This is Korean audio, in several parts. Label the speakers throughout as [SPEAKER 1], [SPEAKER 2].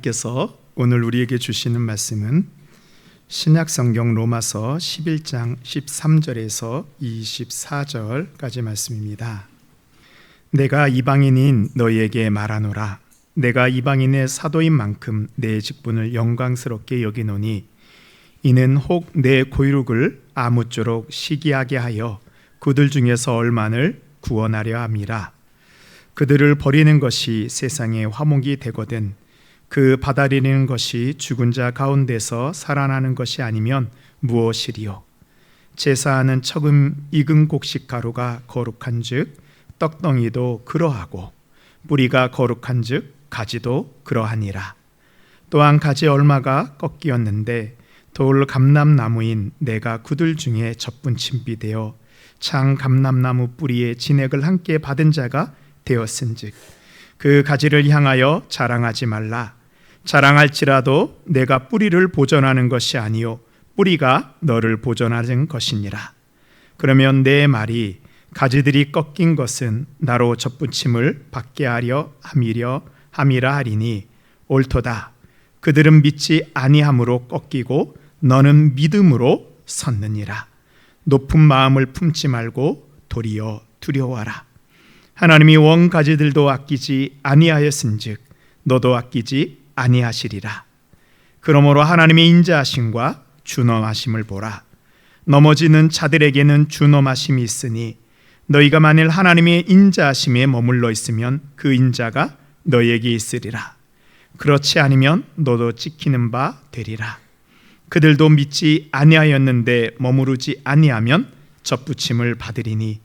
[SPEAKER 1] 하나님께서 오늘 우리에게 주시는 말씀은 신약성경 로마서 11장 13절에서 24절까지 말씀입니다. 내가 이방인인 너희에게 말하노라. 내가 이방인의 사도인 만큼 내 직분을 영광스럽게 여기노니 이는 혹 내 고유룩을 아무쪼록 시기하게 하여 그들 중에서 얼만을 구원하려 함이라. 그들을 버리는 것이 세상의 화목이 되거든 그 받아들이는 것이 죽은 자 가운데서 살아나는 것이 아니면 무엇이리요? 제사하는 처음 익은 곡식 가루가 거룩한즉 떡덩이도 그러하고 뿌리가 거룩한즉 가지도 그러하니라. 또한 가지 얼마가 꺾이었는데 돌 감람나무인 내가 그들 중에 접분침비 되어 창 감람나무 뿌리에 진액을 함께 받은 자가 되었은즉 그 가지를 향하여 자랑하지 말라. 자랑할지라도 내가 뿌리를 보존하는 것이 아니요 뿌리가 너를 보존하는 것이니라. 그러면 내 말이 가지들이 꺾인 것은 나로 접붙임을 받게 하려 함이라 하리니 옳도다. 그들은 믿지 아니함으로 꺾이고 너는 믿음으로 섰느니라. 높은 마음을 품지 말고 도리어 두려워하라. 하나님이 원 가지들도 아끼지 아니하였은즉 너도 아끼지 아니하시리라. 그러므로 하나님의 인자하심과 준엄하심을 보라. 넘어지는 자들에게는 준엄하심이 있으니 너희가 만일 하나님의 인자하심에 머물러 있으면 그 인자가 너희에게 있으리라. 그렇지 않으면 너도 찍히는 바 되리라. 그들도 믿지 아니하였는데 머무르지 아니하면 접붙임을 받으리니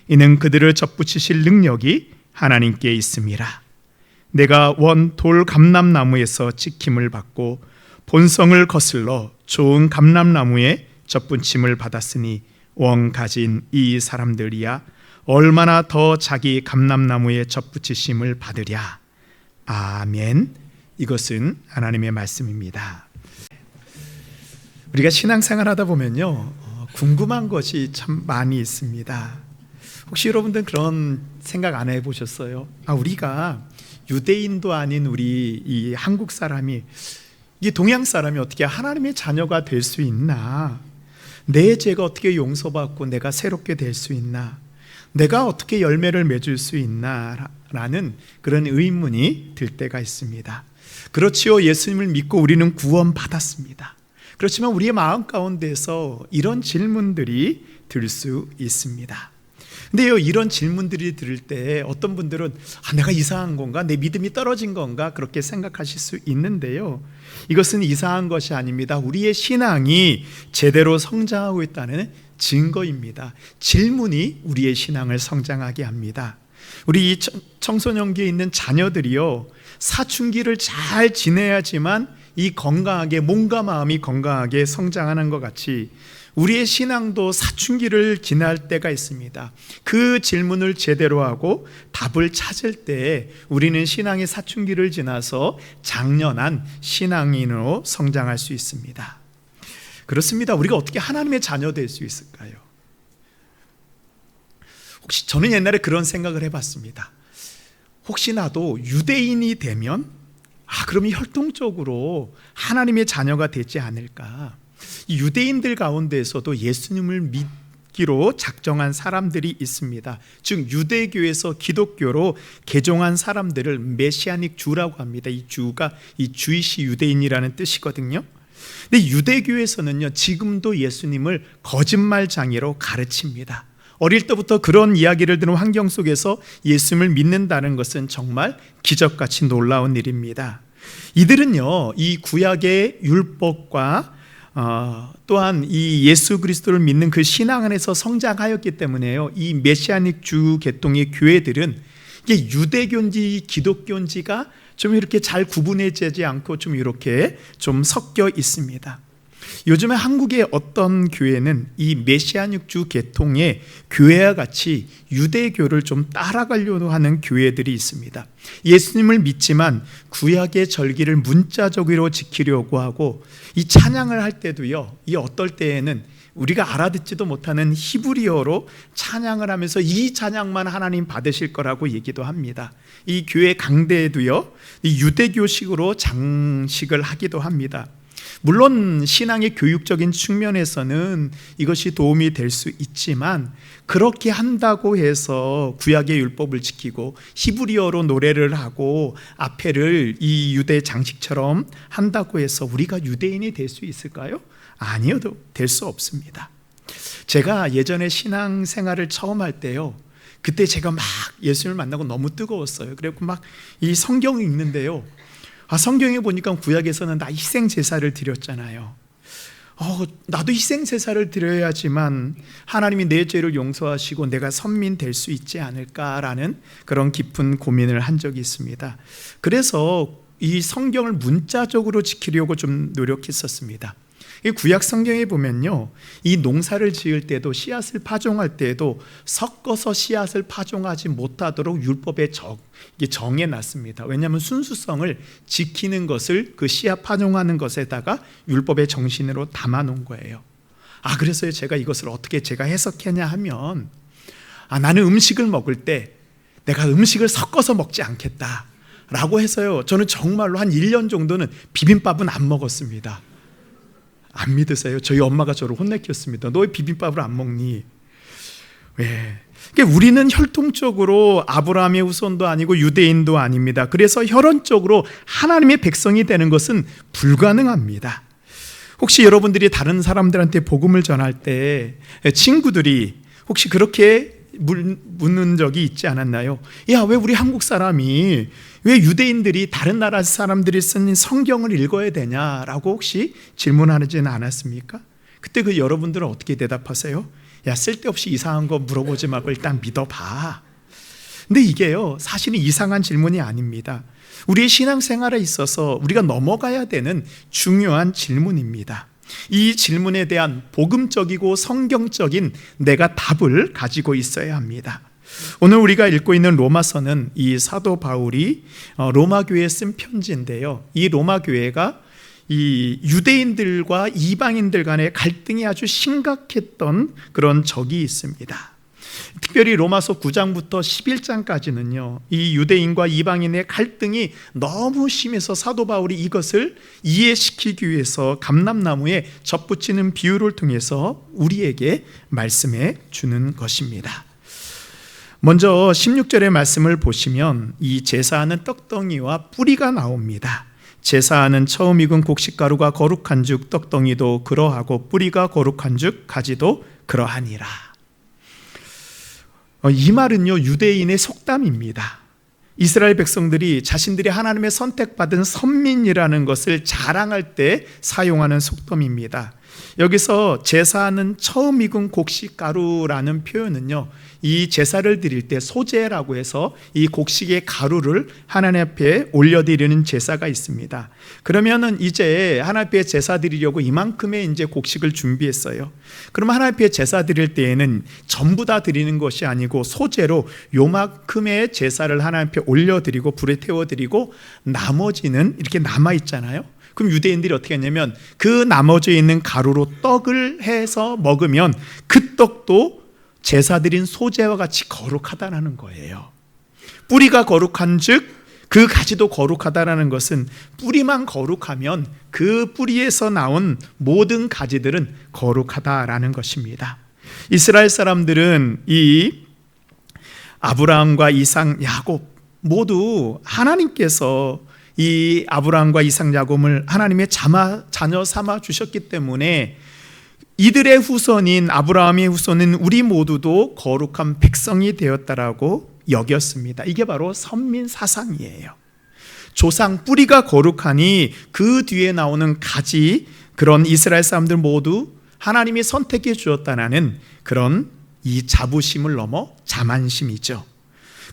[SPEAKER 1] 이는 그들을 접붙이실 능력이 하나님께 있음이라. 내가 원 돌 감람나무에서 찍힘을 받고 본성을 거슬러 좋은 감람나무에 접붙임을 받았으니 원 가진 이 사람들이야 얼마나 더 자기 감람나무에 접붙이심을 받으랴. 아멘. 이것은 하나님의 말씀입니다. 우리가 신앙생활 하다 보면요 궁금한 것이 참 많이 있습니다. 혹시 여러분들 그런 생각 안 해보셨어요? 우리가 유대인도 아닌 우리 이 한국 사람이, 이 동양 사람이 어떻게 하나님의 자녀가 될 수 있나? 내 죄가 어떻게 용서받고 내가 새롭게 될 수 있나? 내가 어떻게 열매를 맺을 수 있나? 라는 그런 의문이 들 때가 있습니다. 그렇지요, 예수님을 믿고 우리는 구원받았습니다. 그렇지만 우리의 마음 가운데서 이런 질문들이 들 수 있습니다. 근데요, 이런 질문들이 들을 때 어떤 분들은 내가 이상한 건가? 내 믿음이 떨어진 건가? 그렇게 생각하실 수 있는데요, 이것은 이상한 것이 아닙니다. 우리의 신앙이 제대로 성장하고 있다는 증거입니다. 질문이 우리의 신앙을 성장하게 합니다. 우리 이 청소년기에 있는 자녀들이요, 사춘기를 잘 지내야지만 이 건강하게, 몸과 마음이 건강하게 성장하는 것 같이 우리의 신앙도 사춘기를 지날 때가 있습니다. 그 질문을 제대로 하고 답을 찾을 때 우리는 신앙의 사춘기를 지나서 장년한 신앙인으로 성장할 수 있습니다. 그렇습니다. 우리가 어떻게 하나님의 자녀 될 수 있을까요? 혹시 저는 옛날에 그런 생각을 해봤습니다. 혹시 나도 유대인이 되면 그러면 혈통적으로 하나님의 자녀가 되지 않을까? 이 유대인들 가운데에서도 예수님을 믿기로 작정한 사람들이 있습니다. 즉 유대교에서 기독교로 개종한 사람들을 메시아닉 주라고 합니다. 이 주가 이 주이시 유대인이라는 뜻이거든요. 근데 유대교에서는요 지금도 예수님을 거짓말장애로 가르칩니다. 어릴 때부터 그런 이야기를 들은 환경 속에서 예수님을 믿는다는 것은 정말 기적같이 놀라운 일입니다. 이들은요 이 구약의 율법과 또한 이 예수 그리스도를 믿는 그 신앙 안에서 성장하였기 때문에요, 이 메시아닉 주 계통의 교회들은 이게 유대교인지 기독교인지가 좀 이렇게 잘 구분해지지 않고 좀 이렇게 좀 섞여 있습니다. 요즘에 한국의 어떤 교회는 이 메시아닉주 계통의 교회와 같이 유대교를 좀 따라가려고 하는 교회들이 있습니다. 예수님을 믿지만 구약의 절기를 문자적으로 지키려고 하고, 이 찬양을 할 때도요, 이 어떨 때에는 우리가 알아듣지도 못하는 히브리어로 찬양을 하면서 이 찬양만 하나님 받으실 거라고 얘기도 합니다. 이 교회 강대에도요, 이 유대교식으로 장식을 하기도 합니다. 물론 신앙의 교육적인 측면에서는 이것이 도움이 될 수 있지만, 그렇게 한다고 해서 구약의 율법을 지키고 히브리어로 노래를 하고 앞에를 이 유대 장식처럼 한다고 해서 우리가 유대인이 될 수 있을까요? 아니요, 될 수 없습니다. 제가 예전에 신앙생활을 처음 할 때요, 그때 제가 막 예수님을 만나고 너무 뜨거웠어요. 그래서 막 이 성경을 읽는데요, 성경에 보니까 구약에서는 나 희생제사를 드렸잖아요. 나도 희생제사를 드려야지만 하나님이 내 죄를 용서하시고 내가 선민 될 수 있지 않을까라는 그런 깊은 고민을 한 적이 있습니다. 그래서 이 성경을 문자적으로 지키려고 좀 노력했었습니다. 이 구약 성경에 보면요, 이 농사를 지을 때도 씨앗을 파종할 때도 섞어서 씨앗을 파종하지 못하도록 율법에 정해 놨습니다. 왜냐하면 순수성을 지키는 것을 그 씨앗 파종하는 것에다가 율법의 정신으로 담아 놓은 거예요. 그래서 제가 이것을 어떻게 제가 해석했냐 하면, 나는 음식을 먹을 때 내가 음식을 섞어서 먹지 않겠다 라고 해서요, 저는 정말로 한 1년 정도는 비빔밥은 안 먹었습니다. 안 믿으세요? 저희 엄마가 저를 혼내켰습니다. 너 왜 비빔밥을 안 먹니? 왜? 그러니까 우리는 혈통적으로 아브라함의 후손도 아니고 유대인도 아닙니다. 그래서 혈연적으로 하나님의 백성이 되는 것은 불가능합니다. 혹시 여러분들이 다른 사람들한테 복음을 전할 때 친구들이 혹시 그렇게 묻는 적이 있지 않았나요? 야, 왜 우리 한국 사람이, 왜 유대인들이 다른 나라 사람들이 쓴 성경을 읽어야 되냐라고 혹시 질문하지는 않았습니까? 그때 그 여러분들은 어떻게 대답하세요? 야, 쓸데없이 이상한 거 물어보지 말고 일단 믿어봐. 근데 이게요, 사실은 이상한 질문이 아닙니다. 우리의 신앙생활에 있어서 우리가 넘어가야 되는 중요한 질문입니다. 이 질문에 대한 복음적이고 성경적인 내가 답을 가지고 있어야 합니다. 오늘 우리가 읽고 있는 로마서는 이 사도 바울이 로마 교회에 쓴 편지인데요, 이 로마 교회가 이 유대인들과 이방인들 간의 갈등이 아주 심각했던 그런 적이 있습니다. 특별히 로마서 9장부터 11장까지는요, 이 유대인과 이방인의 갈등이 너무 심해서 사도 바울이 이것을 이해시키기 위해서 감람나무에 접붙이는 비유를 통해서 우리에게 말씀해 주는 것입니다. 먼저 16절의 말씀을 보시면 이 제사하는 떡덩이와 뿌리가 나옵니다. 제사하는 처음 익은 곡식가루가 거룩한 즉 떡덩이도 그러하고 뿌리가 거룩한 즉 가지도 그러하니라. 이 말은요, 유대인의 속담입니다. 이스라엘 백성들이 자신들이 하나님의 선택받은 선민이라는 것을 자랑할 때 사용하는 속담입니다. 여기서 제사하는 처음 익은 곡식가루라는 표현은요, 이 제사를 드릴 때 소제라고 해서 이 곡식의 가루를 하나님 앞에 올려드리는 제사가 있습니다. 그러면은 이제 하나님 앞에 제사 드리려고 이만큼의 이제 곡식을 준비했어요. 그럼 하나님 앞에 제사 드릴 때에는 전부 다 드리는 것이 아니고 소제로 요만큼의 제사를 하나님 앞에 올려드리고 불에 태워드리고 나머지는 이렇게 남아있잖아요. 그럼 유대인들이 어떻게 했냐면 그 나머지 있는 가루로 떡을 해서 먹으면 그 떡도 제사 드린 소제와 같이 거룩하다는 거예요. 뿌리가 거룩한 즉 그 가지도 거룩하다는 것은 뿌리만 거룩하면 그 뿌리에서 나온 모든 가지들은 거룩하다라는 것입니다. 이스라엘 사람들은 이 아브라함과 이삭, 야곱 모두 하나님께서 이 아브라함과 이삭, 야곱을 하나님의 자녀 삼아 주셨기 때문에 이들의 후손인 아브라함의 후손인 우리 모두도 거룩한 백성이 되었다라고 여겼습니다. 이게 바로 선민 사상이에요. 조상 뿌리가 거룩하니 그 뒤에 나오는 가지, 그런 이스라엘 사람들 모두 하나님이 선택해 주었다는 그런 이 자부심을 넘어 자만심이죠.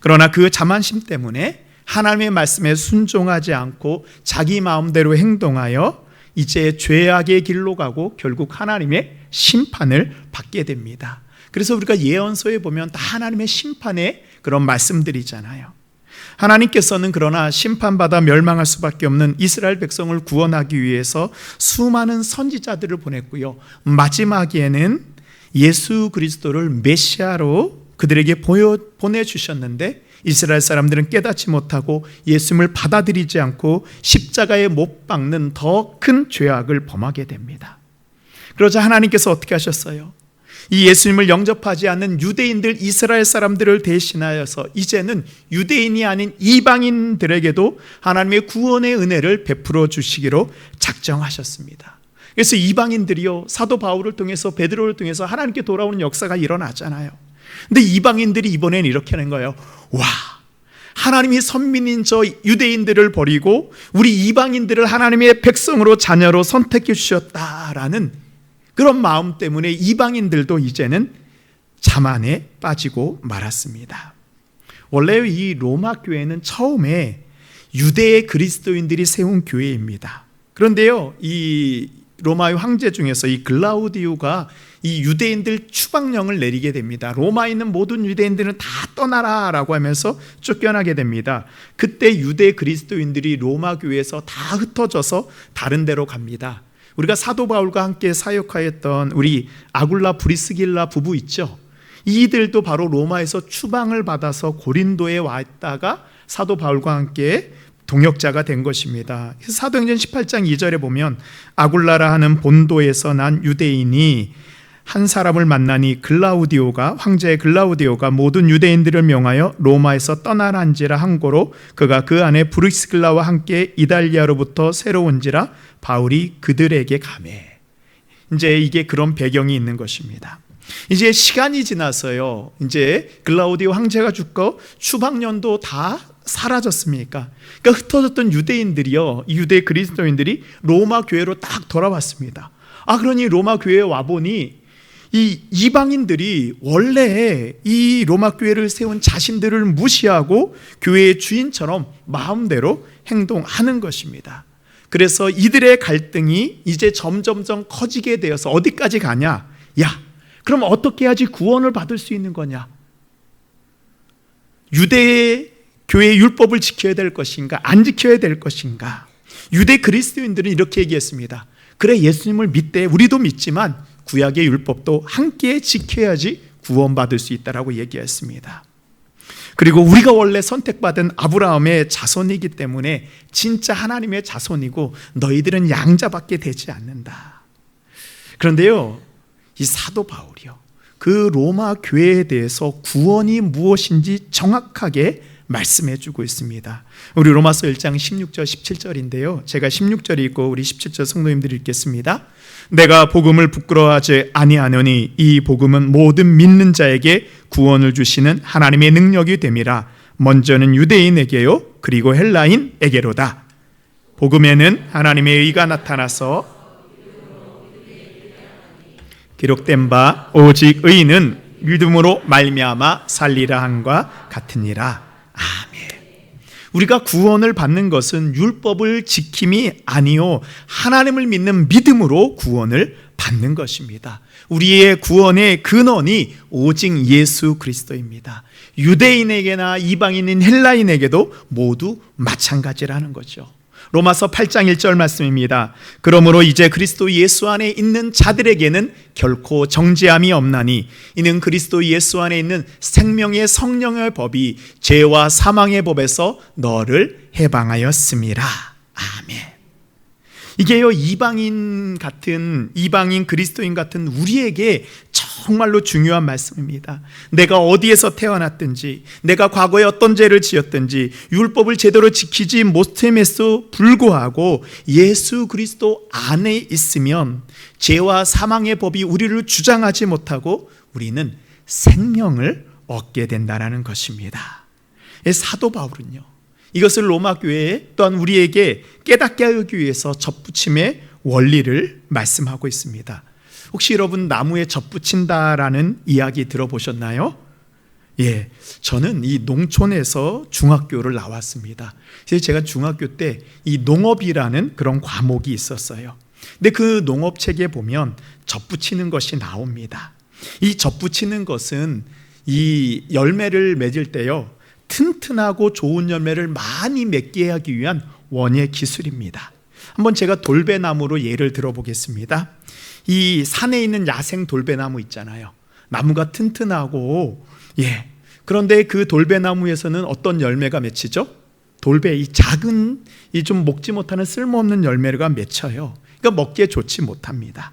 [SPEAKER 1] 그러나 그 자만심 때문에 하나님의 말씀에 순종하지 않고 자기 마음대로 행동하여 이제 죄악의 길로 가고 결국 하나님의 심판을 받게 됩니다. 그래서 우리가 예언서에 보면 다 하나님의 심판의 그런 말씀들이잖아요. 하나님께서는 그러나 심판받아 멸망할 수밖에 없는 이스라엘 백성을 구원하기 위해서 수많은 선지자들을 보냈고요, 마지막에는 예수 그리스도를 메시아로 그들에게 보내주셨는데 이스라엘 사람들은 깨닫지 못하고 예수님을 받아들이지 않고 십자가에 못 박는 더 큰 죄악을 범하게 됩니다. 그러자 하나님께서 어떻게 하셨어요? 이 예수님을 영접하지 않는 유대인들, 이스라엘 사람들을 대신하여서 이제는 유대인이 아닌 이방인들에게도 하나님의 구원의 은혜를 베풀어 주시기로 작정하셨습니다. 그래서 이방인들이요, 사도 바울을 통해서, 베드로를 통해서 하나님께 돌아오는 역사가 일어나잖아요. 근데 이방인들이 이번엔 이렇게 하는 거예요. 와, 하나님이 선민인 저 유대인들을 버리고 우리 이방인들을 하나님의 백성으로, 자녀로 선택해 주셨다라는 그런 마음 때문에 이방인들도 이제는 자만에 빠지고 말았습니다. 원래 이 로마 교회는 처음에 유대의 그리스도인들이 세운 교회입니다. 그런데요, 이 로마의 황제 중에서 이 글라우디오가 이 유대인들 추방령을 내리게 됩니다. 로마에 있는 모든 유대인들은 다 떠나라라고 하면서 쫓겨나게 됩니다. 그때 유대 그리스도인들이 로마 교회에서 다 흩어져서 다른 데로 갑니다. 우리가 사도 바울과 함께 사역하였던 우리 아굴라 브리스길라 부부 있죠? 이들도 바로 로마에서 추방을 받아서 고린도에 왔다가 사도 바울과 함께 동역자가 된 것입니다. 사도행전 18장 2절에 보면 아굴라라 하는 본도에서 난 유대인이 한 사람을 만나니 황제 글라우디오가 모든 유대인들을 명하여 로마에서 떠나란지라 한 고로 그가 그 안에 브리스길라와 함께 이달리아로부터 새로 온지라 바울이 그들에게 가매. 이제 이게 그런 배경이 있는 것입니다. 이제 시간이 지나서요, 이제 글라우디오 황제가 죽고 추방년도 다 사라졌습니까? 그러니까 흩어졌던 유대인들이요, 유대 그리스도인들이 로마 교회로 딱 돌아왔습니다. 그러니 로마 교회에 와보니 이 이방인들이 원래 이 로마 교회를 세운 자신들을 무시하고 교회의 주인처럼 마음대로 행동하는 것입니다. 그래서 이들의 갈등이 이제 점점점 커지게 되어서 어디까지 가냐? 야, 그럼 어떻게 해야지 구원을 받을 수 있는 거냐? 유대의 교회의 율법을 지켜야 될 것인가? 안 지켜야 될 것인가? 유대 그리스도인들은 이렇게 얘기했습니다. 그래, 예수님을 믿되 우리도 믿지만 구약의 율법도 함께 지켜야지 구원받을 수 있다라고 얘기했습니다. 그리고 우리가 원래 선택받은 아브라함의 자손이기 때문에 진짜 하나님의 자손이고 너희들은 양자밖에 되지 않는다. 그런데요, 이 사도 바울이요, 그 로마 교회에 대해서 구원이 무엇인지 정확하게 말씀해주고 있습니다. 우리 로마서 1장 16절 17절인데요, 제가 16절 읽고 우리 17절 성도님들이 읽겠습니다. 내가 복음을 부끄러워하지 아니하노니 이 복음은 모든 믿는 자에게 구원을 주시는 하나님의 능력이 됨이라. 먼저는 유대인에게요, 그리고 헬라인에게로다. 복음에는 하나님의 의가 나타나서 기록된 바 오직 의인은 믿음으로 말미암아 살리라 함과 같으니라. 아멘. 우리가 구원을 받는 것은 율법을 지킴이 아니요 하나님을 믿는 믿음으로 구원을 받는 것입니다. 우리의 구원의 근원이 오직 예수 그리스도입니다. 유대인에게나 이방인인 헬라인에게도 모두 마찬가지라는 거죠. 로마서 8장 1절 말씀입니다. 그러므로 이제 그리스도 예수 안에 있는 자들에게는 결코 정죄함이 없나니 이는 그리스도 예수 안에 있는 생명의 성령의 법이 죄와 사망의 법에서 너를 해방하였음이라. 아멘. 이게요, 이방인 그리스도인 같은 우리에게 정말로 중요한 말씀입니다. 내가 어디에서 태어났든지, 내가 과거에 어떤 죄를 지었든지, 율법을 제대로 지키지 못함에도 불구하고 예수 그리스도 안에 있으면 죄와 사망의 법이 우리를 주장하지 못하고 우리는 생명을 얻게 된다는 것입니다. 사도 바울은요, 이것을 로마 교회에 또한 우리에게 깨닫게 하기 위해서 젖붙임의 원리를 말씀하고 있습니다. 혹시 여러분 나무에 젖붙인다라는 이야기 들어보셨나요? 예, 저는 이 농촌에서 중학교를 나왔습니다. 그래서 제가 중학교 때 이 농업이라는 그런 과목이 있었어요. 근데 그 농업책에 보면 젖붙이는 것이 나옵니다. 이 젖붙이는 것은 이 열매를 맺을 때요, 튼튼하고 좋은 열매를 많이 맺게 하기 위한 원예 기술입니다. 한번 제가 돌배나무로 예를 들어보겠습니다. 이 산에 있는 야생 돌배나무 있잖아요. 나무가 튼튼하고, 그런데 그 돌배나무에서는 어떤 열매가 맺히죠? 돌배, 이 작은, 이 좀 먹지 못하는 쓸모없는 열매가 맺혀요. 그러니까 먹기에 좋지 못합니다.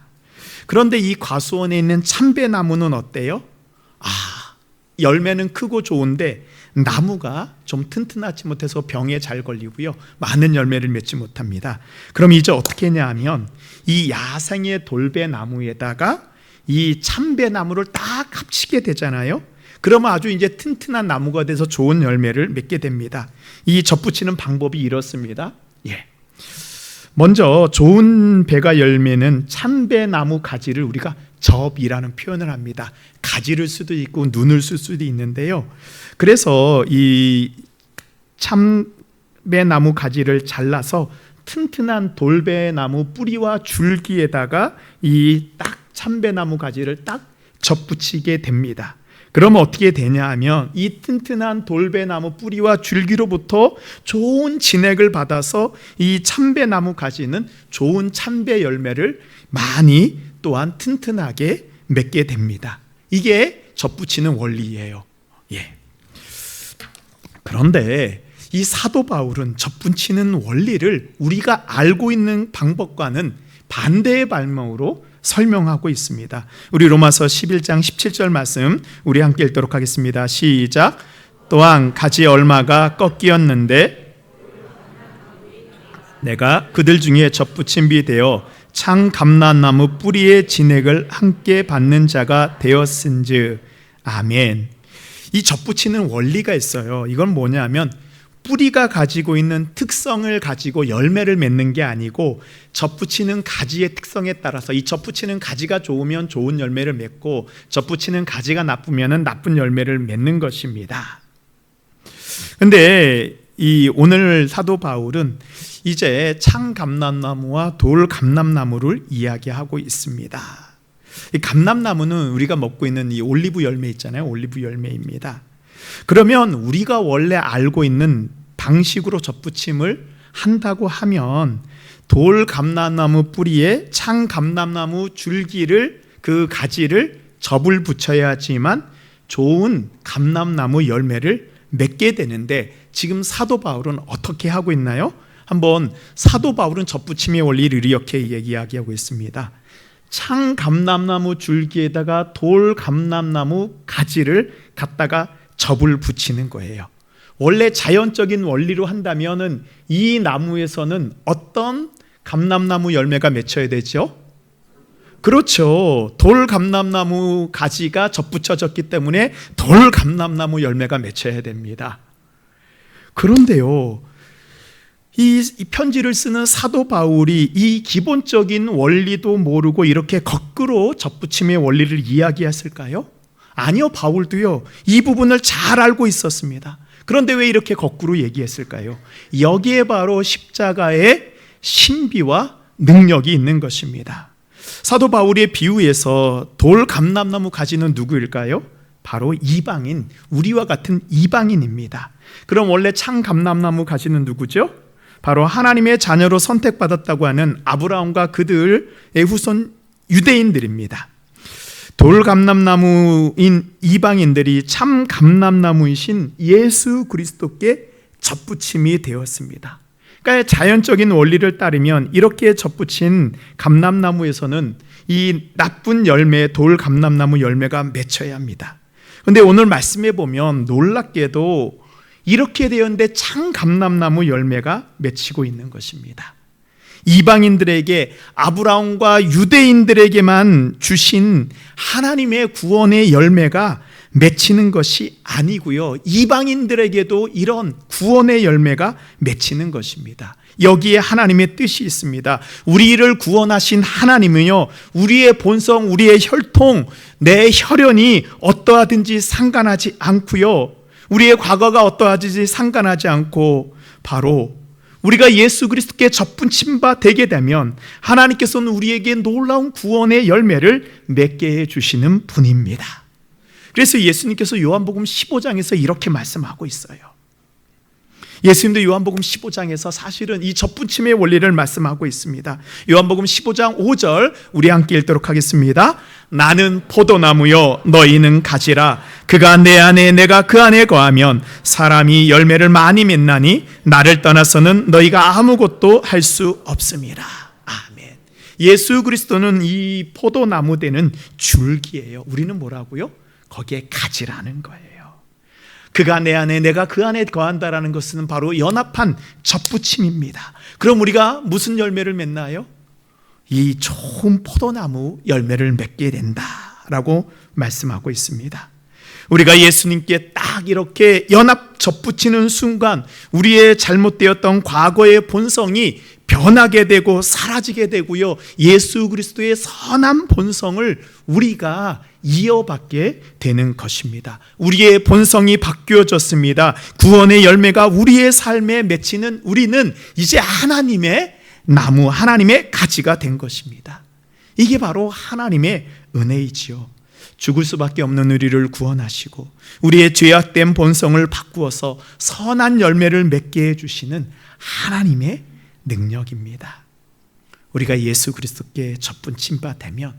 [SPEAKER 1] 그런데 이 과수원에 있는 참배나무는 어때요? 열매는 크고 좋은데 나무가 좀 튼튼하지 못해서 병에 잘 걸리고요, 많은 열매를 맺지 못합니다. 그럼 이제 어떻게 했냐 하면 이 야생의 돌배나무에다가 이 참배나무를 딱 합치게 되잖아요. 그러면 아주 이제 튼튼한 나무가 돼서 좋은 열매를 맺게 됩니다. 이 젖붙이는 방법이 이렇습니다. 먼저 좋은 배가 열매는 참배나무 가지를 우리가 접이라는 표현을 합니다. 가지를 수도 있고 눈을 쓸 수도 있는데요. 그래서 이 참배나무 가지를 잘라서 튼튼한 돌배나무 뿌리와 줄기에다가 이 딱 참배나무 가지를 딱 접붙이게 됩니다. 그러면 어떻게 되냐 하면 이 튼튼한 돌배나무 뿌리와 줄기로부터 좋은 진액을 받아서 이 참배나무 가지는 좋은 참배 열매를 많이 또한 튼튼하게 맺게 됩니다. 이게 접붙이는 원리예요. 그런데 이 사도 바울은 접붙이는 원리를 우리가 알고 있는 방법과는 반대의 방법으로 설명하고 있습니다. 우리 로마서 11장 17절 말씀 우리 함께 읽도록 하겠습니다. 시작. 또한 가지의 얼마가 꺾이었는데 내가 그들 중에 접붙임 비 되어 창 감람나무 뿌리의 진액을 함께 받는 자가 되었은즉. 아멘. 이 접붙이는 원리가 있어요. 이건 뭐냐면 뿌리가 가지고 있는 특성을 가지고 열매를 맺는 게 아니고 접붙이는 가지의 특성에 따라서 이 접붙이는 가지가 좋으면 좋은 열매를 맺고 접붙이는 가지가 나쁘면 나쁜 열매를 맺는 것입니다. 그런데 이 오늘 사도 바울은 이제 창 감람나무와 돌 감람나무를 이야기하고 있습니다. 이 감람나무는 우리가 먹고 있는 이 올리브 열매 있잖아요. 올리브 열매입니다. 그러면 우리가 원래 알고 있는 방식으로 접붙임을 한다고 하면 돌 감람나무 뿌리에 창 감람나무 줄기를, 그 가지를 접을 붙여야지만 좋은 감람나무 열매를 맺게 되는데, 지금 사도 바울은 어떻게 하고 있나요? 한번 사도 바울은 접붙임의 원리를 이렇게 이야기하고 있습니다. 창 감람나무 줄기에다가 돌 감람나무 가지를 갖다가 접을 붙이는 거예요. 원래 자연적인 원리로 한다면은 이 나무에서는 어떤 감람나무 열매가 맺혀야 되죠? 그렇죠. 돌 감람나무 가지가 접붙여졌기 때문에 돌 감람나무 열매가 맺혀야 됩니다. 그런데요, 이 편지를 쓰는 사도 바울이 이 기본적인 원리도 모르고 이렇게 거꾸로 접붙임의 원리를 이야기했을까요? 아니요, 바울도요 이 부분을 잘 알고 있었습니다. 그런데 왜 이렇게 거꾸로 얘기했을까요? 여기에 바로 십자가의 신비와 능력이 있는 것입니다. 사도 바울의 비유에서 돌 감람나무 가지는 누구일까요? 바로 이방인, 우리와 같은 이방인입니다. 그럼 원래 창 감람나무 가지는 누구죠? 바로 하나님의 자녀로 선택받았다고 하는 아브라함과 그들의 후손 유대인들입니다. 돌 감람나무인 이방인들이 참 감람나무이신 예수 그리스도께 접붙임이 되었습니다. 그러니까 자연적인 원리를 따르면 이렇게 접붙인 감람나무에서는 이 나쁜 열매, 돌 감람나무 열매가 맺혀야 합니다. 그런데 오늘 말씀해 보면 놀랍게도 이렇게 되었는데 참 감람나무 열매가 맺히고 있는 것입니다. 이방인들에게, 아브라함과 유대인들에게만 주신 하나님의 구원의 열매가 맺히는 것이 아니고요, 이방인들에게도 이런 구원의 열매가 맺히는 것입니다. 여기에 하나님의 뜻이 있습니다. 우리를 구원하신 하나님은요, 우리의 본성, 우리의 혈통, 내 혈연이 어떠하든지 상관하지 않고요, 우리의 과거가 어떠하든지 상관하지 않고 바로 우리가 예수 그리스도께 접붙임 바 되게 되면 하나님께서는 우리에게 놀라운 구원의 열매를 맺게 해주시는 분입니다. 그래서 예수님께서 요한복음 15장에서 이렇게 말씀하고 있어요. 예수님도 요한복음 15장에서 사실은 이 접붙임의 원리를 말씀하고 있습니다. 요한복음 15장 5절 우리 함께 읽도록 하겠습니다. 나는 포도나무요 너희는 가지라. 그가 내 안에 내가 그 안에 거하면 사람이 열매를 많이 맺나니 나를 떠나서는 너희가 아무것도 할 수 없습니다. 아멘. 예수 그리스도는 이 포도나무 되는 줄기예요. 우리는 뭐라고요? 거기에 가지라는 거예요. 그가 내 안에 내가 그 안에 거한다라는 것은 바로 연합한 접붙임입니다. 그럼 우리가 무슨 열매를 맺나요? 이 좋은 포도나무 열매를 맺게 된다라고 말씀하고 있습니다. 우리가 예수님께 딱 이렇게 연합 접붙이는 순간 우리의 잘못되었던 과거의 본성이 변하게 되고 사라지게 되고요, 예수 그리스도의 선한 본성을 우리가 이어받게 되는 것입니다. 우리의 본성이 바뀌어졌습니다. 구원의 열매가 우리의 삶에 맺히는 우리는 이제 하나님의 나무, 하나님의 가지가 된 것입니다. 이게 바로 하나님의 은혜이지요. 죽을 수밖에 없는 우리를 구원하시고 우리의 죄악된 본성을 바꾸어서 선한 열매를 맺게 해주시는 하나님의 능력입니다. 우리가 예수 그리스도께 접붙임 바 되면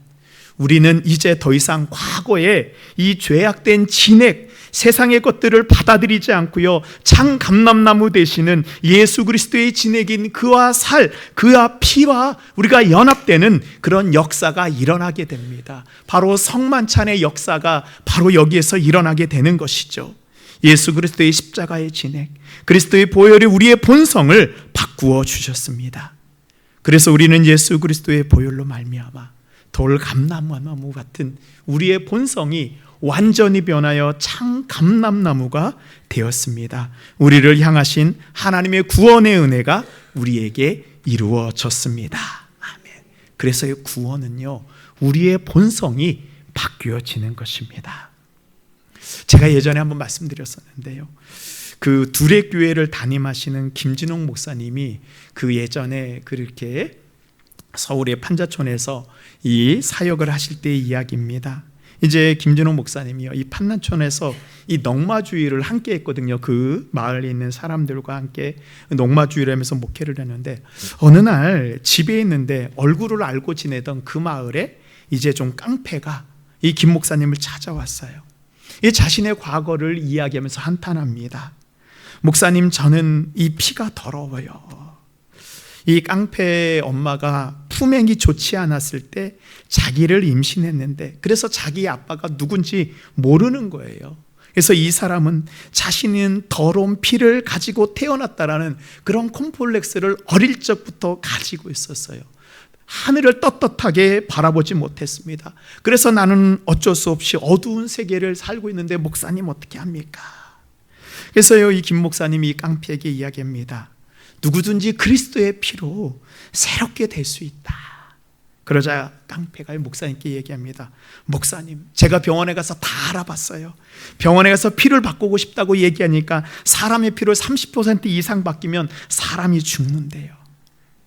[SPEAKER 1] 우리는 이제 더 이상 과거의 이 죄악된 진액, 세상의 것들을 받아들이지 않고요, 참 감람나무 되시는 예수 그리스도의 진액인 그와 살, 그와 피와 우리가 연합되는 그런 역사가 일어나게 됩니다. 바로 성만찬의 역사가 바로 여기에서 일어나게 되는 것이죠. 예수 그리스도의 십자가의 진액, 그리스도의 보혈이 우리의 본성을 바꾸어 주셨습니다. 그래서 우리는 예수 그리스도의 보혈로 말미암아 돌 감람나무 같은 우리의 본성이 완전히 변하여 참 감람나무가 되었습니다. 우리를 향하신 하나님의 구원의 은혜가 우리에게 이루어졌습니다. 아멘. 그래서 이 구원은요, 우리의 본성이 바뀌어지는 것입니다. 제가 예전에 한번 말씀드렸었는데요, 그 두레교회를 담임하시는 김진홍 목사님이 그 예전에 그렇게 서울의 판자촌에서 이 사역을 하실 때의 이야기입니다. 이제 김진홍 목사님이요, 이 판자촌에서 이 넉마주의를 함께 했거든요. 그 마을에 있는 사람들과 함께 넉마주의를 하면서 목회를 했는데, 어느 날 집에 있는데 얼굴을 알고 지내던 그 마을에 이제 좀 깡패가 이 김 목사님을 찾아왔어요. 이 자신의 과거를 이야기하면서 한탄합니다. 목사님, 저는 이 피가 더러워요. 이 깡패 엄마가 품행이 좋지 않았을 때 자기를 임신했는데, 그래서 자기 아빠가 누군지 모르는 거예요. 그래서 이 사람은 자신은 더러운 피를 가지고 태어났다라는 그런 콤플렉스를 어릴 적부터 가지고 있었어요. 하늘을 떳떳하게 바라보지 못했습니다. 그래서 나는 어쩔 수 없이 어두운 세계를 살고 있는데 목사님 어떻게 합니까? 그래서요, 이 김 목사님이 이 깡패에게 이야기합니다. 누구든지 그리스도의 피로 새롭게 될 수 있다. 그러자 깡패가 목사님께 얘기합니다. 목사님, 제가 병원에 가서 다 알아봤어요. 병원에 가서 피를 바꾸고 싶다고 얘기하니까 사람의 피를 30% 이상 바뀌면 사람이 죽는데요.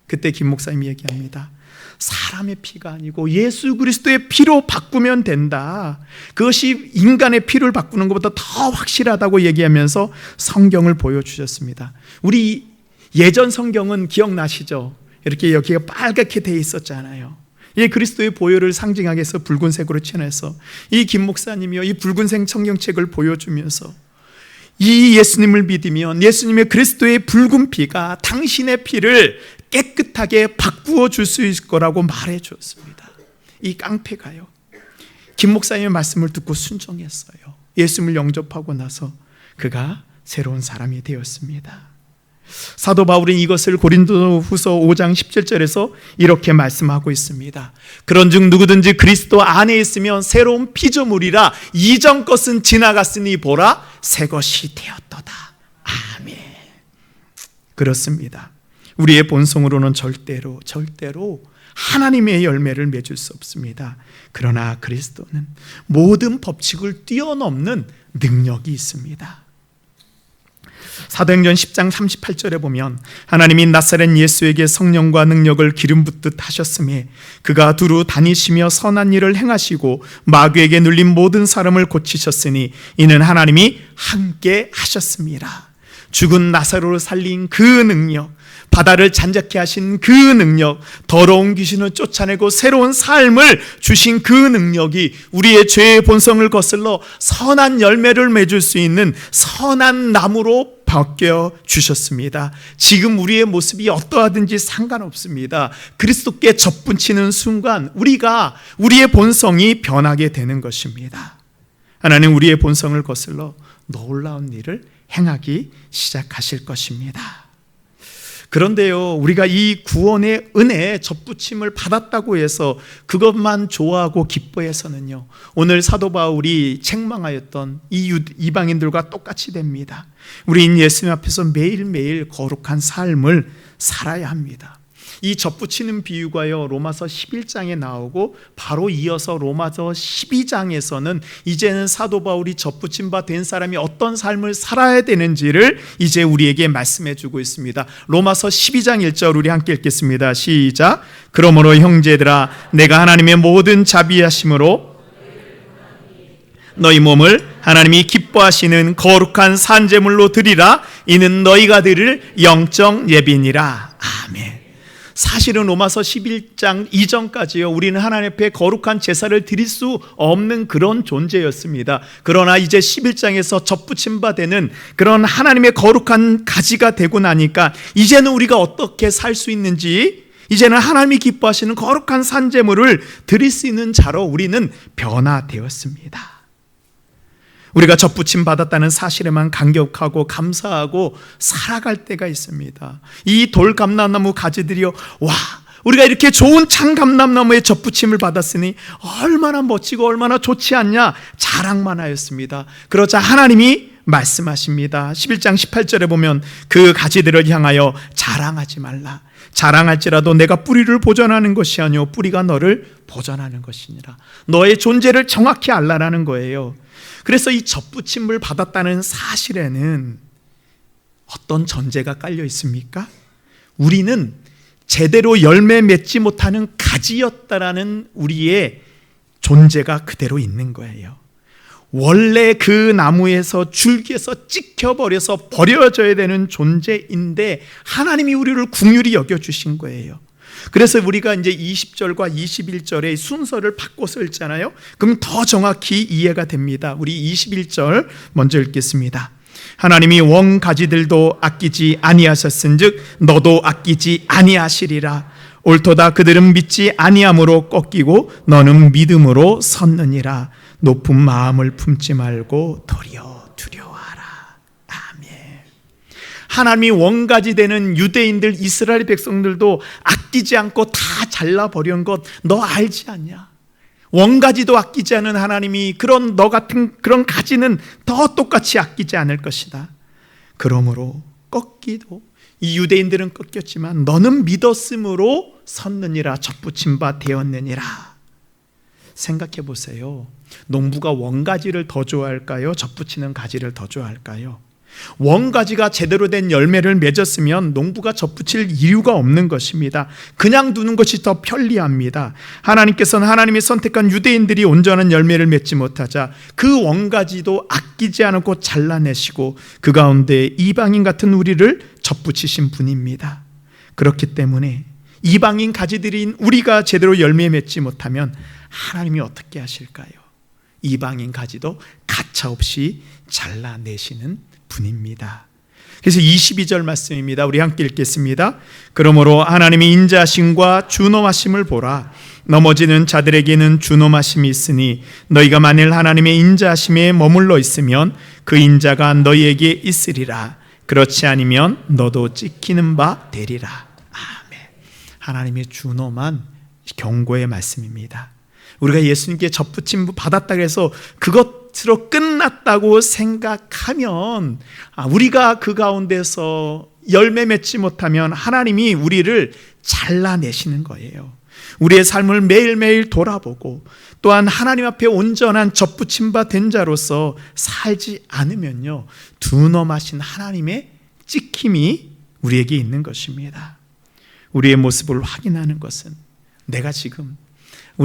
[SPEAKER 1] 그때 김 목사님이 얘기합니다. 사람의 피가 아니고 예수 그리스도의 피로 바꾸면 된다. 그것이 인간의 피를 바꾸는 것보다 더 확실하다고 얘기하면서 성경을 보여주셨습니다. 우리 예전 성경은 기억나시죠? 이렇게 여기가 빨갛게 돼 있었잖아요. 이 그리스도의 보혈을 상징하게 해서 붉은색으로 칠해서 이 김 목사님이요, 이 붉은색 성경책을 보여주면서 이 예수님을 믿으면 예수님의 그리스도의 붉은 피가 당신의 피를 깨끗하게 바꾸어 줄 수 있을 거라고 말해 주었습니다. 이 깡패가요, 김 목사님의 말씀을 듣고 순종했어요. 예수님을 영접하고 나서 그가 새로운 사람이 되었습니다. 사도 바울은 이것을 고린도후서 5장 17절에서 이렇게 말씀하고 있습니다. 그런즉 누구든지 그리스도 안에 있으면 새로운 피조물이라, 이전 것은 지나갔으니 보라 새 것이 되었도다. 아멘. 그렇습니다. 우리의 본성으로는 절대로 하나님의 열매를 맺을 수 없습니다. 그러나 그리스도는 모든 법칙을 뛰어넘는 능력이 있습니다. 사도행전 10장 38절에 보면 하나님이 나사렛 예수에게 성령과 능력을 기름 붓듯 하셨음에 그가 두루 다니시며 선한 일을 행하시고 마귀에게 눌린 모든 사람을 고치셨으니 이는 하나님이 함께 하셨습니다. 죽은 나사로를 살린 그 능력, 바다를 잔잔케 하신 그 능력, 더러운 귀신을 쫓아내고 새로운 삶을 주신 그 능력이 우리의 죄의 본성을 거슬러 선한 열매를 맺을 수 있는 선한 나무로 바뀌어 주셨습니다. 지금 우리의 모습이 어떠하든지 상관없습니다. 그리스도께 접붙이는 순간 우리의 본성이 변하게 되는 것입니다. 하나님 우리의 본성을 거슬러 놀라운 일을 행하기 시작하실 것입니다. 그런데요, 우리가 이 구원의 은혜, 접붙임을 받았다고 해서 그것만 좋아하고 기뻐해서는요, 오늘 사도 바울이 책망하였던 이 이방인들과 똑같이 됩니다. 우리는 예수님 앞에서 매일매일 거룩한 삶을 살아야 합니다. 이 접붙이는 비유가요, 로마서 11장에 나오고 바로 이어서 로마서 12장에서는 이제는 사도 바울이 접붙임 바 된 사람이 어떤 삶을 살아야 되는지를 이제 우리에게 말씀해 주고 있습니다. 로마서 12장 1절 우리 함께 읽겠습니다. 시작. 그러므로 형제들아 내가 하나님의 모든 자비하심으로 너희 몸을 하나님이 기뻐하시는 거룩한 산제물로 드리라. 이는 너희가 드릴 영적 예비니라. 아멘. 사실은 로마서 11장 이전까지요, 우리는 하나님 앞에 거룩한 제사를 드릴 수 없는 그런 존재였습니다. 그러나 이제 11장에서 접붙임 바 되는 그런 하나님의 거룩한 가지가 되고 나니까 이제는 우리가 어떻게 살 수 있는지, 이제는 하나님이 기뻐하시는 거룩한 산제물을 드릴 수 있는 자로 우리는 변화되었습니다. 우리가 접붙임 받았다는 사실에만 감격하고 감사하고 살아갈 때가 있습니다. 이 돌감람나무 가지들이요, 와, 우리가 이렇게 좋은 참감람나무에 접붙임을 받았으니 얼마나 멋지고 얼마나 좋지 않냐 자랑만 하였습니다. 그러자 하나님이 말씀하십니다. 11장 18절에 보면 그 가지들을 향하여 자랑하지 말라. 자랑할지라도 내가 뿌리를 보존하는 것이 아니오 뿌리가 너를 보존하는 것이니라. 너의 존재를 정확히 알라라는 거예요. 그래서 이 접붙임을 받았다는 사실에는 어떤 전제가 깔려 있습니까? 우리는 제대로 열매 맺지 못하는 가지였다라는 우리의 존재가 그대로 있는 거예요. 원래 그 나무에서 줄기에서 찍혀버려서 버려져야 되는 존재인데 하나님이 우리를 긍휼히 여겨주신 거예요. 그래서 우리가 이제 20절과 21절의 순서를 바꿔서 읽잖아요. 그럼 더 정확히 이해가 됩니다. 우리 21절 먼저 읽겠습니다. 하나님이 원가지들도 아끼지 아니하셨은즉 너도 아끼지 아니하시리라. 옳도다 그들은 믿지 아니함으로 꺾이고 너는 믿음으로 섰느니라. 높은 마음을 품지 말고 도리어 두려워하라. 아멘. 하나님이 원가지 되는 유대인들, 이스라엘 백성들도 아끼지 않고 다 잘라버린 것 너 알지 않냐? 원가지도 아끼지 않은 하나님이 그런 너 같은 그런 가지는 더 똑같이 아끼지 않을 것이다. 그러므로 꺾기도, 이 유대인들은 꺾였지만 너는 믿었으므로 섰느니라. 접붙임 바 되었느니라. 생각해 보세요. 농부가 원가지를 더 좋아할까요? 접붙이는 가지를 더 좋아할까요? 원가지가 제대로 된 열매를 맺었으면 농부가 접붙일 이유가 없는 것입니다. 그냥 두는 것이 더 편리합니다. 하나님께서는 하나님이 선택한 유대인들이 온전한 열매를 맺지 못하자 그 원가지도 아끼지 않고 잘라내시고 그 가운데 이방인 같은 우리를 접붙이신 분입니다. 그렇기 때문에 이방인 가지들인 우리가 제대로 열매 맺지 못하면 하나님이 어떻게 하실까요? 이방인 가지도 가차없이 잘라내시는 분입니다. 그래서 22절 말씀입니다. 우리 함께 읽겠습니다. 그러므로 하나님이 인자하심과 준엄하심을 보라. 넘어지는 자들에게는 준엄하심이 있으니 너희가 만일 하나님의 인자하심에 머물러 있으면 그 인자가 너희에게 있으리라. 그렇지 않으면 너도 찍히는 바 되리라. 아멘. 하나님의 준엄한 경고의 말씀입니다. 우리가 예수님께 접붙임 받았다고 해서 그것으로 끝났다고 생각하면 우리가 그 가운데서 열매 맺지 못하면 하나님이 우리를 잘라내시는 거예요. 우리의 삶을 매일매일 돌아보고 또한 하나님 앞에 온전한 접붙임 바 된 자로서 살지 않으면요, 두놈하신 하나님의 찍힘이 우리에게 있는 것입니다. 우리의 모습을 확인하는 것은 내가 지금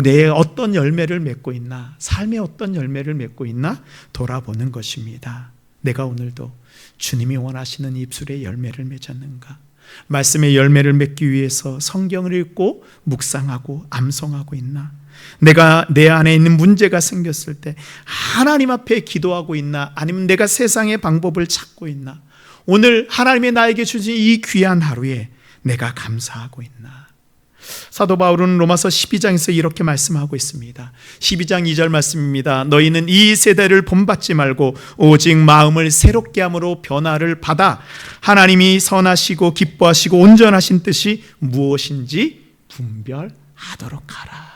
[SPEAKER 1] 내 어떤 열매를 맺고 있나, 삶의 어떤 열매를 맺고 있나 돌아보는 것입니다. 내가 오늘도 주님이 원하시는 입술의 열매를 맺었는가, 말씀의 열매를 맺기 위해서 성경을 읽고 묵상하고 암송하고 있나, 내가 내 안에 있는 문제가 생겼을 때 하나님 앞에 기도하고 있나, 아니면 내가 세상의 방법을 찾고 있나, 오늘 하나님이 나에게 주신 이 귀한 하루에 내가 감사하고 있나. 사도 바울은 로마서 12장에서 이렇게 말씀하고 있습니다. 12장 2절 말씀입니다. 너희는 이 세대를 본받지 말고 오직 마음을 새롭게 함으로 변화를 받아 하나님이 선하시고 기뻐하시고 온전하신 뜻이 무엇인지 분별하도록 하라.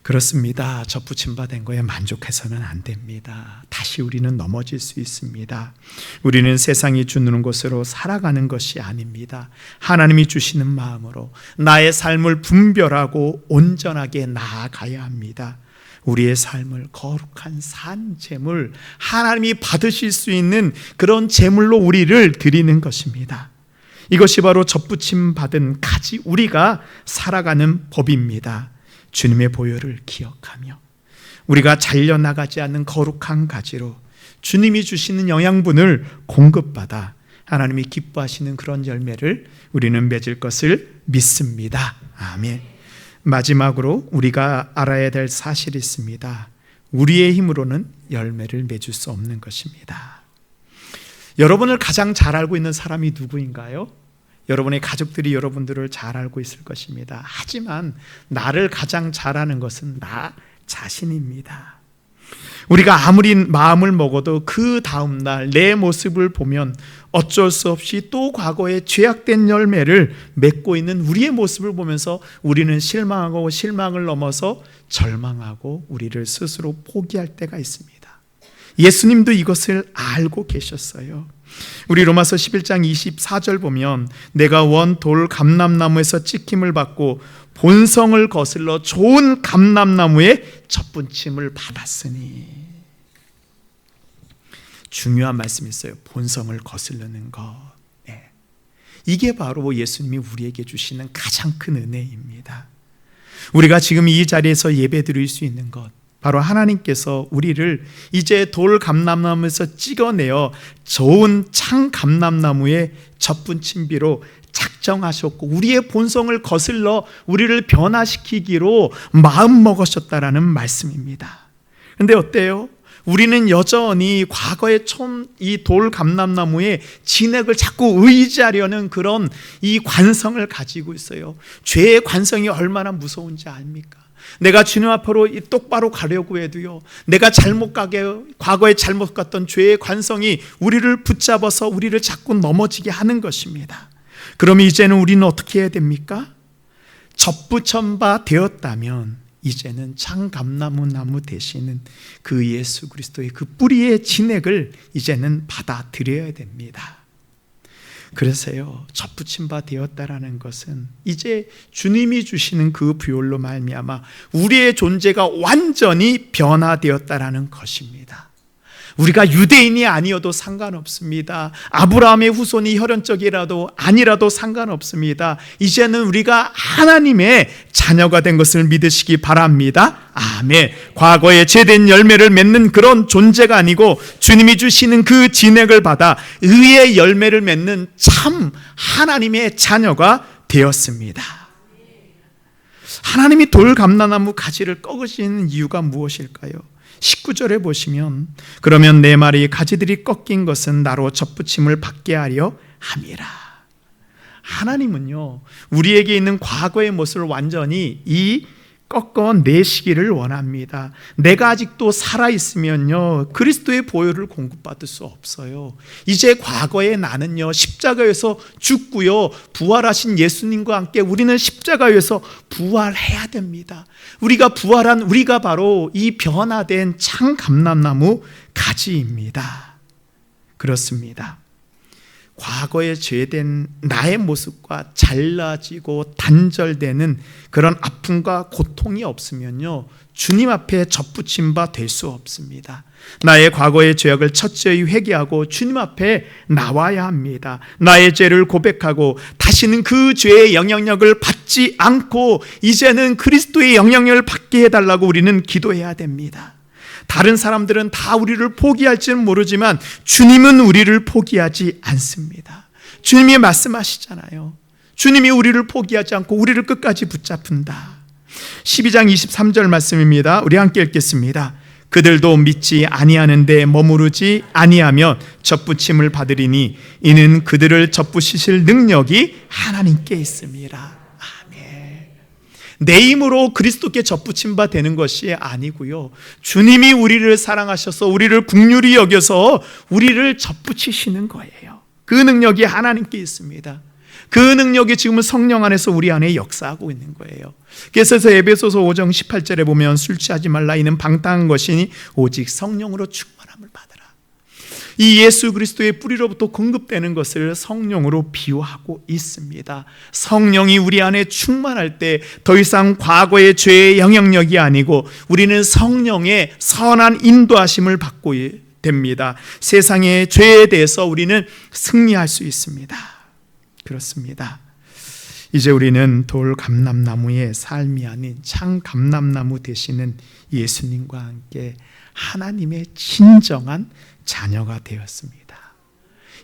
[SPEAKER 1] 그렇습니다. 접붙임 받은 거에 만족해서는 안 됩니다. 다시 우리는 넘어질 수 있습니다. 우리는 세상이 주는 것으로 살아가는 것이 아닙니다. 하나님이 주시는 마음으로 나의 삶을 분별하고 온전하게 나아가야 합니다. 우리의 삶을 거룩한 산 제물, 하나님이 받으실 수 있는 그런 제물로 우리를 드리는 것입니다. 이것이 바로 접붙임 받은 가지 우리가 살아가는 법입니다. 주님의 보혈을 기억하며 우리가 잘려나가지 않는 거룩한 가지로 주님이 주시는 영양분을 공급받아 하나님이 기뻐하시는 그런 열매를 우리는 맺을 것을 믿습니다. 아멘. 마지막으로 우리가 알아야 될 사실이 있습니다. 우리의 힘으로는 열매를 맺을 수 없는 것입니다. 여러분을 가장 잘 알고 있는 사람이 누구인가요? 여러분의 가족들이 여러분들을 잘 알고 있을 것입니다. 하지만 나를 가장 잘 아는 것은 나 자신입니다. 우리가 아무리 마음을 먹어도 그 다음날 내 모습을 보면 어쩔 수 없이 또 과거의 죄악된 열매를 맺고 있는 우리의 모습을 보면서 우리는 실망하고 실망을 넘어서 절망하고 우리를 스스로 포기할 때가 있습니다. 예수님도 이것을 알고 계셨어요. 우리 로마서 11장 24절 보면 내가 원 돌 감람나무에서 찍힘을 받고 본성을 거슬러 좋은 감람나무의 접붙임을 받았으니. 중요한 말씀이 있어요. 본성을 거스르는 것. 네. 이게 바로 예수님이 우리에게 주시는 가장 큰 은혜입니다. 우리가 지금 이 자리에서 예배 드릴 수 있는 것, 바로 하나님께서 우리를 이제 돌 감람나무에서 찍어내어 좋은 창 감람나무의 접붙임비로 작정하셨고 우리의 본성을 거슬러 우리를 변화시키기로 마음먹으셨다라는 말씀입니다. 그런데 어때요? 우리는 여전히 과거의 이 돌 감람나무의 진액을 자꾸 의지하려는 그런 이 관성을 가지고 있어요. 죄의 관성이 얼마나 무서운지 압니까? 내가 주님 앞으로 똑바로 가려고 해도요, 내가 과거에 잘못 갔던 죄의 관성이 우리를 붙잡아서 우리를 자꾸 넘어지게 하는 것입니다. 그럼 이제는 우리는 어떻게 해야 됩니까? 접붙임 바 되었다면 이제는 창감나무 대신은 그 예수 그리스도의 그 뿌리의 진액을 이제는 받아들여야 됩니다. 그래서요, 접붙임 바 되었다라는 것은 이제 주님이 주시는 그 부혈로 말미암아 우리의 존재가 완전히 변화되었다라는 것입니다. 우리가 유대인이 아니어도 상관없습니다. 아브라함의 후손이 혈연적이라도 아니라도 상관없습니다. 이제는 우리가 하나님의 자녀가 된 것을 믿으시기 바랍니다. 아멘. 과거에 죄된 열매를 맺는 그런 존재가 아니고 주님이 주시는 그 진액을 받아 의의 열매를 맺는 참 하나님의 자녀가 되었습니다. 하나님이 돌 감람나무 가지를 꺾으시는 이유가 무엇일까요? 19절에 보시면 그러면 내 말이 가지들이 꺾인 것은 나로 접붙임을 받게 하려 함이라. 하나님은요, 우리에게 있는 과거의 모습을 완전히 꺾어내시기를 원합니다. 내가 아직도 살아있으면요, 그리스도의 보혈을 공급받을 수 없어요. 이제 과거의 나는요, 십자가에서 죽고요, 부활하신 예수님과 함께 우리는 십자가에서 부활해야 됩니다. 우리가 부활한 우리가 바로 이 변화된 창 감람나무 가지입니다. 그렇습니다. 과거에 죄된 나의 모습과 잘라지고 단절되는 그런 아픔과 고통이 없으면요, 주님 앞에 접붙임 바 될 수 없습니다. 나의 과거의 죄악을 철저히 회개하고 주님 앞에 나와야 합니다. 나의 죄를 고백하고 다시는 그 죄의 영향력을 받지 않고 이제는 그리스도의 영향력을 받게 해달라고 우리는 기도해야 됩니다. 다른 사람들은 다 우리를 포기할지는 모르지만 주님은 우리를 포기하지 않습니다. 주님이 말씀하시잖아요. 주님이 우리를 포기하지 않고 우리를 끝까지 붙잡는다. 12장 23절 말씀입니다. 우리 함께 읽겠습니다. 그들도 믿지 아니하는데 머무르지 아니하며 접붙임을 받으리니 이는 그들을 접붙이실 능력이 하나님께 있습니다. 내 힘으로 그리스도께 접붙임 바 되는 것이 아니고요, 주님이 우리를 사랑하셔서 우리를 긍휼히 여겨서 우리를 접붙이시는 거예요. 그 능력이 하나님께 있습니다. 그 능력이 지금은 성령 안에서 우리 안에 역사하고 있는 거예요. 그래서 에베소서 5장 18절에 보면 술 취하지 말라, 이는 방탕한 것이니 오직 성령으로 충만함을 받으라. 이 예수 그리스도의 뿌리로부터 공급되는 것을 성령으로 비유하고 있습니다. 성령이 우리 안에 충만할 때 더 이상 과거의 죄의 영향력이 아니고 우리는 성령의 선한 인도하심을 받고 됩니다. 세상의 죄에 대해서 우리는 승리할 수 있습니다. 그렇습니다. 이제 우리는 돌 감람나무의 삶이 아닌 참 감람나무 되시는 예수님과 함께 하나님의 진정한 자녀가 되었습니다.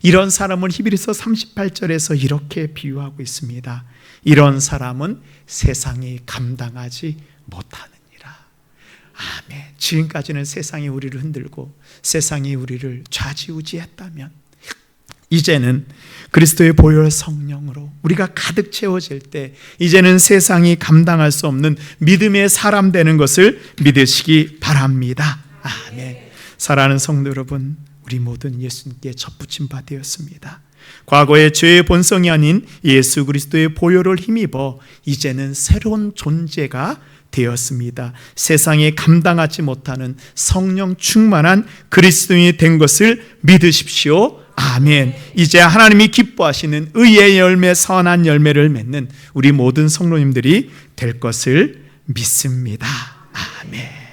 [SPEAKER 1] 이런 사람을 히브리서 38절에서 이렇게 비유하고 있습니다. 이런 사람은 세상이 감당하지 못하느니라. 아멘. 지금까지는 세상이 우리를 흔들고 세상이 우리를 좌지우지했다면 이제는 그리스도의 보혈 성령으로 우리가 가득 채워질 때 이제는 세상이 감당할 수 없는 믿음의 사람 되는 것을 믿으시기 바랍니다. 아멘. 사랑하는 성도 여러분, 우리 모든 예수님께 접붙임 바 되었습니다. 과거의 죄의 본성이 아닌 예수 그리스도의 보혈을 힘입어 이제는 새로운 존재가 되었습니다. 세상에 감당하지 못하는 성령 충만한 그리스도인이 된 것을 믿으십시오. 아멘. 이제 하나님이 기뻐하시는 의의 열매, 선한 열매를 맺는 우리 모든 성도님들이 될 것을 믿습니다. 아멘.